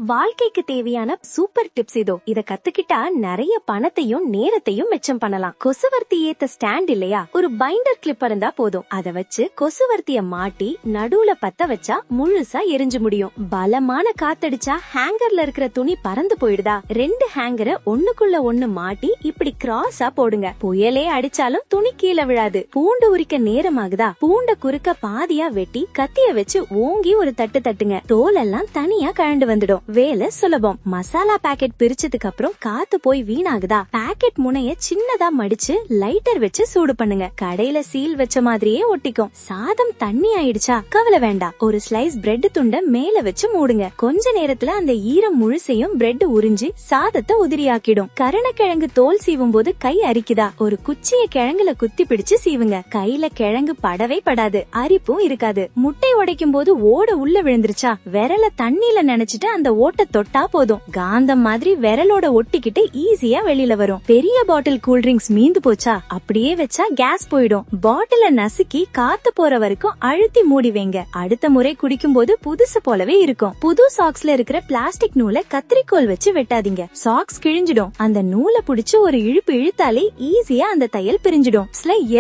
வாழ்க்கைக்கு தேவையான super tips இதோ. இத கத்துக்கிட்டா நிறைய பணத்தையும் நேரத்தையும் மிச்சம் பண்ணலாம். கொசுவர்த்தி ஏத்த ஸ்டாண்ட் இல்லையா, ஒரு பைண்டர் கிளிப் இருந்தா போதும். அத வச்சு கொசுவர்த்திய மாட்டி நடுவுல பத்த வச்சா முழுசா எரிஞ்சு முடியும். பலமான காத்தடிச்சா ஹேங்கர்ல இருக்கிற துணி பறந்து போயிடுதா? 2 ஹேங்கரை ஒண்ணுக்குள்ள ஒண்ணு மாட்டி இப்படி கிராஸா போடுங்க. புயலே அடிச்சாலும் துணி கீழே விழாது. பூண்டு உரிக்க நேரமாகுதா? பூண்ட குறுக்க பாதியா வெட்டி கத்திய வச்சு ஓங்கி ஒரு தட்டு தட்டுங்க. தோல் எல்லாம் தனியா கழண்டு வந்துடும். வேலை சுலபம். மசாலா பாக்கெட் பிரிச்சதுக்கு அப்புறம் காத்து போய் வீணாகுதா? பாக்கெட் முனைய சின்னதா மடிச்சு லைட்டர் வச்சு சூடு பண்ணுங்க. கடையில சீல் வச்ச மாதிரியே ஒட்டிக்கும். சாதம் தண்ணி ஆயிடுச்சா? கவலை வேண்டாம். ஒரு ஸ்லைஸ் பிரெட் துண்ட மேல வச்சு மூடுங்க. கொஞ்ச நேரத்துல அந்த ஈரம் முழுசையும் பிரெட் உறிஞ்சி சாதத்தை உதிரியாக்கிடும். கருணக்கிழங்கு தோல் சீவும் போது கை அரிக்குதா? ஒரு குச்சிய கிழங்குல குத்தி பிடிச்சு சீவுங்க. கையில கிழங்கு படவே படாது, அரிப்பும் இருக்காது. முட்டை உடைக்கும் போது ஓட உள்ள விழுந்துருச்சா? விரல தண்ணியில நினைச்சிட்டு அந்த ஓட்ட தொட்டா போதும். காந்தம் மாதிரி விரலோட ஒட்டிக்கிட்டு ஈஸியா வெளியில வரும். பெரிய பாட்டில் கூல்ட்ரிங்க்ஸ் மீந்து போச்சா? அப்படியே வச்சா கேஸ் போயிடும். பாட்டில நசுக்கி காத்து போற வரைக்கும் அழுத்தி மூடி வைங்க. அடுத்த முறை குடிக்கும் போது புதுசு போலவே இருக்கும். புது சாக்ஸ்ல இருக்கிற பிளாஸ்டிக் நூலை கத்திரிக்கோல் வச்சு வெட்டாதீங்க. சாக்ஸ் கிழிஞ்சிடும். அந்த நூலை புடிச்சு ஒரு இழுப்பு இழுத்தாலே ஈஸியா அந்த தையல் பிரிஞ்சிடும்.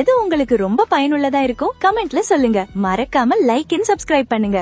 எது உங்களுக்கு ரொம்ப பயனுள்ளதா இருக்கும்? கமெண்ட்ல சொல்லுங்க. மறக்காம லைக் அண்ட் சப்ஸ்கிரைப் பண்ணுங்க.